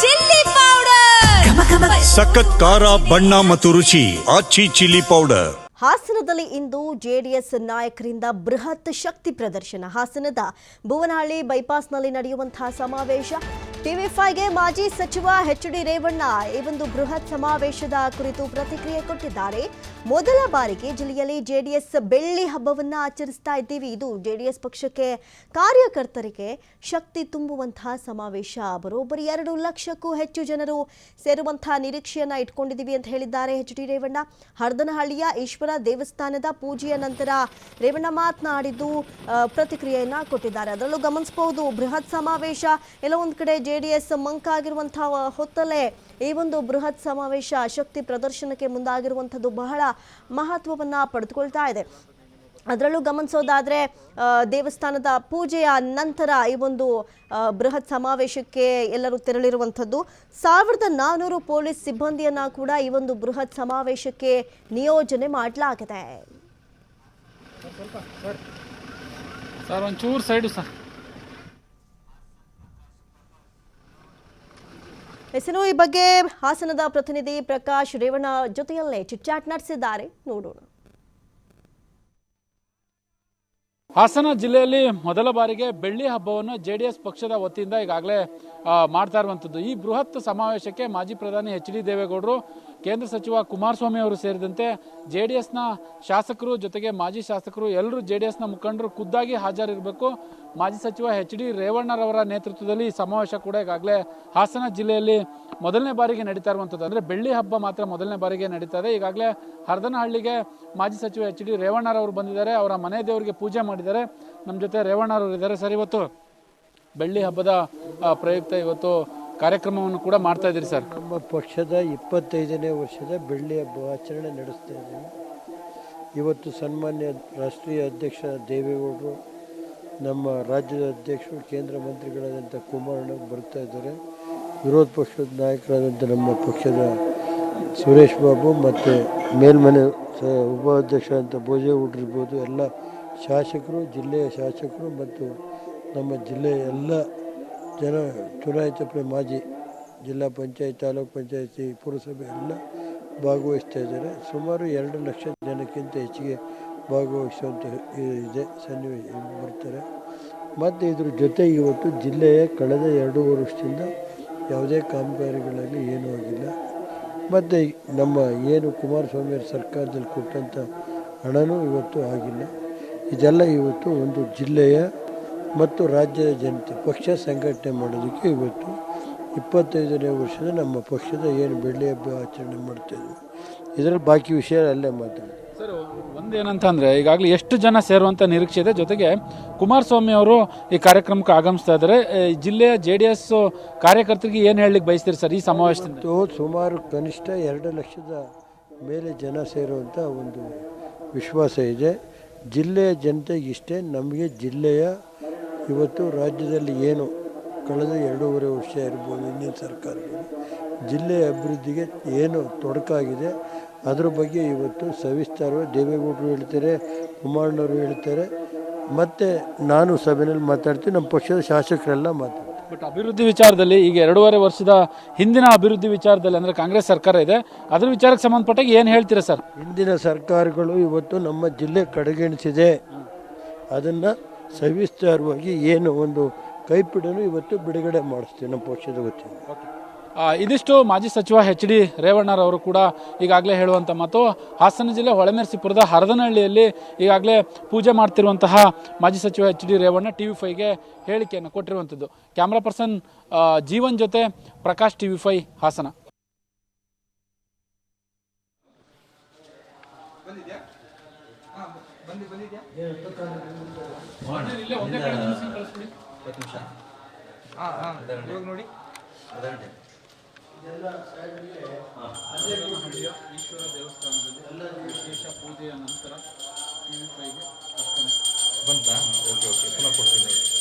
Chilli powder, ಸಖತ್ ಖಾರ ಬಣ್ಣ ಮತ್ತು ರುಚಿ ಆಚಿ ಚಿಲ್ಲಿ ಪೌಡರ್. ಹಾಸನದಲ್ಲಿ ಇಂದು ಜೆಡಿಎಸ್ ನಾಯಕರಿಂದ ಬೃಹತ್ ಶಕ್ತಿ ಪ್ರದರ್ಶನ. ಹಾಸನದ ಭುವನಹಳ್ಳಿ ಬೈಪಾಸ್ನಲ್ಲಿ ನಡೆಯುವಂತಹ ಸಮಾವೇಶ. ಟಿವಿ5ಗೆ ಮಾಜಿ ಸಚಿವ ಎಚ್.ಡಿ. ರೇವಣ್ಣ ಈ ಒಂದು ಬೃಹತ್ ಸಮಾವೇಶದ ಕುರಿತು ಪ್ರತಿಕ್ರಿಯೆ ಕೊಟ್ಟಿದ್ದಾರೆ. ಮೊದಲ ಬಾರಿಗೆ ಜಿಲ್ಲೆಯಲ್ಲಿ ಜೆಡಿಎಸ್ ಬೆಳ್ಳಿ ಹಬ್ಬವನ್ನು ಆಚರಿಸ್ತಾ ಇದ್ದೀವಿ. ಇದು ಜೆಡಿಎಸ್ ಪಕ್ಷಕ್ಕೆ ಕಾರ್ಯಕರ್ತರಿಗೆ ಶಕ್ತಿ ತುಂಬುವಂತಹ ಸಮಾವೇಶ. ಬರೋಬ್ಬರಿ 2 ಲಕ್ಷಕ್ಕೂ ಹೆಚ್ಚು ಜನರು ಸೇರುವಂತಹ ನಿರೀಕ್ಷೆಯನ್ನ ಇಟ್ಕೊಂಡಿದ್ದೀವಿ ಅಂತ ಹೇಳಿದ್ದಾರೆ ಎಚ್.ಡಿ. ರೇವಣ್ಣ. ಹರದನಹಳ್ಳಿಯ ಈಶ್ವರ ದೇವಸ್ಥಾನದ ಪೂಜೆಯ ನಂತರ ರೇವಣ್ಣ ಮಾತನಾಡಿದ್ದು ಪ್ರತಿಕ್ರಿಯೆಯನ್ನ ಕೊಟ್ಟಿದ್ದಾರೆ. ಅದರಲ್ಲೂ ಗಮನಿಸಬಹುದು, ಬೃಹತ್ ಸಮಾವೇಶ. ಎಲ್ಲ ಒಂದು ಕಡೆ ಜೆಡಿಎಸ್ ಮಂಕಾಗಿರುವಂತಹ ಹೊತ್ತಲ್ಲೇ ಈ ಒಂದು ಬೃಹತ್ ಸಮಾವೇಶ ಶಕ್ತಿ ಪ್ರದರ್ಶನಕ್ಕೆ ಮುಂದಾಗಿರುವಂಥದ್ದು ಬಹಳ ಮಹತ್ವವನ್ನ ಪಡೆದುಕೊಳ್ತಾ ಇದೆ. ಅದರಲ್ಲೂ ಗಮನಿಸೋದಾದ್ರೆ ದೇವಸ್ಥಾನದ ಪೂಜೆಯ ನಂತರ ಈ ಒಂದು ಬೃಹತ್ ಸಮಾವೇಶಕ್ಕೆ ಎಲ್ಲರೂ ತೆರಳಿರುವಂಥದ್ದು. 1400 ಪೊಲೀಸ್ ಸಿಬ್ಬಂದಿಯನ್ನ ಕೂಡ ಈ ಒಂದು ಬೃಹತ್ ಸಮಾವೇಶಕ್ಕೆ ನಿಯೋಜನೆ ಮಾಡಲಾಗಿದೆ. ಸರ್ ಒಂಚೂರು ಸೈಡು ಸರ್. ಈ ಬಗ್ಗೆ ಹಾಸನದ ಪ್ರತಿನಿಧಿ ಪ್ರಕಾಶ್ ರೇವಣ್ಣ ಜೊತೆಯಲ್ಲೇ ಚಿಟ್ಚಾಟ್ ನಡೆಸಿದ್ದಾರೆ, ನೋಡೋಣ. ಹಾಸನ ಜಿಲ್ಲೆಯಲ್ಲಿ ಮೊದಲ ಬಾರಿಗೆ ಬೆಳ್ಳಿ ಹಬ್ಬವನ್ನು ಜೆಡಿಎಸ್ ಪಕ್ಷದ ವತಿಯಿಂದ ಈಗಾಗಲೇ ಮಾಡ್ತಾ ಇರುವಂಥದ್ದು. ಈ ಬೃಹತ್ ಸಮಾವೇಶಕ್ಕೆ ಮಾಜಿ ಪ್ರಧಾನಿ ಎಚ್.ಡಿ. ದೇವೇಗೌಡರು, ಕೇಂದ್ರ ಸಚಿವ ಕುಮಾರಸ್ವಾಮಿ ಅವರು ಸೇರಿದಂತೆ ಜೆಡಿಎಸ್ನ ಶಾಸಕರು ಜೊತೆಗೆ ಮಾಜಿ ಶಾಸಕರು ಎಲ್ಲರೂ ಜೆಡಿಎಸ್ನ ಮುಖಂಡರು ಖುದ್ದಾಗಿ ಹಾಜರಿರಬೇಕು. ಮಾಜಿ ಸಚಿವ ಎಚ್.ಡಿ. ರೇವಣ್ಣರವರ ನೇತೃತ್ವದಲ್ಲಿ ಈ ಸಮಾವೇಶ ಕೂಡ ಈಗಾಗಲೇ ಹಾಸನ ಜಿಲ್ಲೆಯಲ್ಲಿ ಮೊದಲನೇ ಬಾರಿಗೆ ನಡೀತಾ ಇರುವಂಥದ್ದು. ಅಂದರೆ ಬೆಳ್ಳಿ ಹಬ್ಬ ಮಾತ್ರ ಮೊದಲನೇ ಬಾರಿಗೆ ನಡೀತಾ ಇದೆ. ಈಗಾಗಲೇ ಹರದನಹಳ್ಳಿಗೆ ಮಾಜಿ ಸಚಿವ ಎಚ್.ಡಿ. ರೇವಣ್ಣರವರು ಬಂದಿದ್ದಾರೆ. ಅವರ ಮನೆ ದೇವರಿಗೆ ಪೂಜೆ ಮಾಡಿದ್ದಾರೆ. ನಮ್ಮ ಜೊತೆ ರೇವಣ್ಣರವರು ಇದ್ದಾರೆ. ಸರ್, ಇವತ್ತು ಬೆಳ್ಳಿ ಹಬ್ಬದ ಪ್ರಯುಕ್ತ ಇವತ್ತು ಕಾರ್ಯಕ್ರಮವನ್ನು ಕೂಡ ಮಾಡ್ತಾ ಇದ್ದೀರಿ ಸರ್. ನಮ್ಮ ಪಕ್ಷದ 25ನೇ ವರ್ಷದ ಬೆಳ್ಳಿ ಹಬ್ಬ ಆಚರಣೆ ನಡೆಸ್ತಾ ಇದ್ದೀವಿ. ಇವತ್ತು ಸನ್ಮಾನ್ಯ ರಾಷ್ಟ್ರೀಯ ಅಧ್ಯಕ್ಷ ದೇವೇಗೌಡರು, ನಮ್ಮ ರಾಜ್ಯದ ಅಧ್ಯಕ್ಷರು, ಕೇಂದ್ರ ಮಂತ್ರಿಗಳಾದಂಥ ಕುಮಾರಣ್ಣ ಬರ್ತಾ ಇದ್ದಾರೆ. ವಿರೋಧ ಪಕ್ಷದ ನಾಯಕರಾದಂಥ ನಮ್ಮ ಪಕ್ಷದ ಸುರೇಶ್ ಬಾಬು ಮತ್ತು ಮೇಲ್ಮನೆ ಉಪಾಧ್ಯಕ್ಷ ಅಂತ ಭೋಜೇಗೌಡರು ಇರ್ಬೋದು, ಎಲ್ಲ ಶಾಸಕರು, ಜಿಲ್ಲೆಯ ಶಾಸಕರು ಮತ್ತು ನಮ್ಮ ಜಿಲ್ಲೆಯ ಎಲ್ಲ ಜನ ಚುನಾಯಿತ ಮಾಜಿ ಜಿಲ್ಲಾ ಪಂಚಾಯತ್, ತಾಲೂಕು ಪಂಚಾಯತಿ, ಪುರಸಭೆ ಎಲ್ಲ ಭಾಗವಹಿಸ್ತಾ ಇದ್ದಾರೆ. ಸುಮಾರು 2 ಲಕ್ಷ ಜನಕ್ಕಿಂತ ಹೆಚ್ಚಿಗೆ ಭಾಗವಹಿಸುವಂಥ ಇದೆ ಸನ್ನಿವೇಶ ಬರ್ತಾರೆ. ಮತ್ತು ಇದ್ರ ಜೊತೆಗೆ ಇವತ್ತು ಜಿಲ್ಲೆಯ ಕಳೆದ 2 ವರ್ಷದಿಂದ ಯಾವುದೇ ಕಾಮಗಾರಿಗಳಲ್ಲಿ ಏನೂ ಆಗಿಲ್ಲ. ಮತ್ತು ನಮ್ಮ ಏನು ಕುಮಾರಸ್ವಾಮಿಯವ್ರ ಸರ್ಕಾರದಲ್ಲಿ ಕೊಟ್ಟಂಥ ಹಣನೂ ಇವತ್ತು ಆಗಿಲ್ಲ. ಇದೆಲ್ಲ ಇವತ್ತು ಒಂದು ಜಿಲ್ಲೆಯ ಮತ್ತು ರಾಜ್ಯದ ಜನತೆ ಪಕ್ಷ ಸಂಘಟನೆ ಮಾಡೋದಕ್ಕೆ ಇವತ್ತು 25ನೇ ವರ್ಷದ ನಮ್ಮ ಪಕ್ಷದ ಏನು ಬೆಳ್ಳಿ ಹಬ್ಬ ಆಚರಣೆ ಮಾಡ್ತಾಯಿದ್ವಿ. ಇದರಲ್ಲಿ ಬಾಕಿ ವಿಷಯ ಅಲ್ಲೇ ಮಾತಾಡ್ತೀವಿ. ಸರ್, ಒಂದೇನಂತಂದರೆ ಈಗಾಗಲೇ ಎಷ್ಟು ಜನ ಸೇರುವಂಥ ನಿರೀಕ್ಷೆ ಇದೆ? ಜೊತೆಗೆ ಕುಮಾರಸ್ವಾಮಿ ಅವರು ಈ ಕಾರ್ಯಕ್ರಮಕ್ಕೆ ಆಗಮಿಸ್ತಾ ಇದ್ದಾರೆ. ಜಿಲ್ಲೆಯ ಜೆಡಿಎಸ್ ಕಾರ್ಯಕರ್ತರಿಗೆ ಏನು ಹೇಳಲಿಕ್ಕೆ ಬಯಸ್ತೀರಿ ಸರ್ ಈ ಸಮಾವೇಶದಿಂದ? ಸುಮಾರು ಕನಿಷ್ಠ 2 ಲಕ್ಷದ ಮೇಲೆ ಜನ ಸೇರುವಂಥ ಒಂದು ವಿಶ್ವಾಸ ಇದೆ. ಜಿಲ್ಲೆಯ ಜನತೆಗೆ ಇಷ್ಟೇ. ನಮಗೆ ಜಿಲ್ಲೆಯ ಇವತ್ತು ರಾಜ್ಯದಲ್ಲಿ ಏನು ಕಳೆದ 2.5 ವರ್ಷ ಇರ್ಬೋದು ಇಂದಿನ ಸರ್ಕಾರಗಳು ಜಿಲ್ಲೆಯ ಅಭಿವೃದ್ಧಿಗೆ ಏನು ತೊಡಕಾಗಿದೆ ಅದರ ಬಗ್ಗೆ ಇವತ್ತು ಸವಿಸ್ತಾರವಾಗಿ ದೇವೇಗೌಡರು ಹೇಳ್ತಾರೆ, ಕುಮಾರಣ್ಣವರು ಹೇಳ್ತಾರೆ, ಮತ್ತು ನಾನು ಸಭೆಯಲ್ಲಿ ಮಾತಾಡ್ತೀನಿ, ನಮ್ಮ ಪಕ್ಷದ ಶಾಸಕರೆಲ್ಲ ಮಾತಾಡ್ತಾರೆ. ಬಟ್ ಅಭಿವೃದ್ಧಿ ವಿಚಾರದಲ್ಲಿ ಈಗ 2.5 ವರ್ಷದ ಹಿಂದಿನ ಅಭಿವೃದ್ಧಿ ವಿಚಾರದಲ್ಲಿ ಅಂದರೆ ಕಾಂಗ್ರೆಸ್ ಸರ್ಕಾರ ಇದೆ, ಅದ್ರ ವಿಚಾರಕ್ಕೆ ಸಂಬಂಧಪಟ್ಟಾಗ ಏನು ಹೇಳ್ತೀರಾ ಸರ್? ಹಿಂದಿನ ಸರ್ಕಾರಗಳು ಇವತ್ತು ನಮ್ಮ ಜಿಲ್ಲೆ ಕಡೆಗಣಿಸಿದೆ. ಅದನ್ನು ಸವಿಸ್ತಾರವಾಗಿ ಏನು ಒಂದು ಕೈಪಿಡನು ಇವತ್ತು ಬಿಡುಗಡೆ ಮಾಡಿಸ್ತೀವಿ ನಮ್ಮ ಪಕ್ಷದ ವತಿಯಿಂದ. ಇದಿಷ್ಟು ಮಾಜಿ ಸಚಿವ ಎಚ್.ಡಿ. ರೇವಣ್ಣರವರು ಕೂಡ ಈಗಾಗಲೇ ಹೇಳುವಂಥ ಮಾತು. ಹಾಸನ ಜಿಲ್ಲೆ ಹೊಳೆನರಸೀಪುರದ ಹರದನಹಳ್ಳಿಯಲ್ಲಿ ಈಗಾಗಲೇ ಪೂಜೆ ಮಾಡ್ತಿರುವಂತಹ ಮಾಜಿ ಸಚಿವ ಎಚ್.ಡಿ. ರೇವಣ್ಣ ಟಿವಿ5ಗೆ ಹೇಳಿಕೆಯನ್ನು ಕೊಟ್ಟಿರುವಂಥದ್ದು. ಕ್ಯಾಮ್ರಾ ಪರ್ಸನ್ ಜೀವನ್ ಜೊತೆ ಪ್ರಕಾಶ್, ಟಿವಿ5 ಹಾಸನ. ನೋಡಿ ಈಶ್ವರ ದೇವಸ್ಥಾನದಲ್ಲಿ ವಿಶೇಷ ಪೂಜೆಯ ನಂತರ ಟಿವಿ5ಗೆ ಬಂತಾ? ಓಕೆ, ಪುನಃ ಕೊಡ್ತೀನಿ ನೋಡಿ.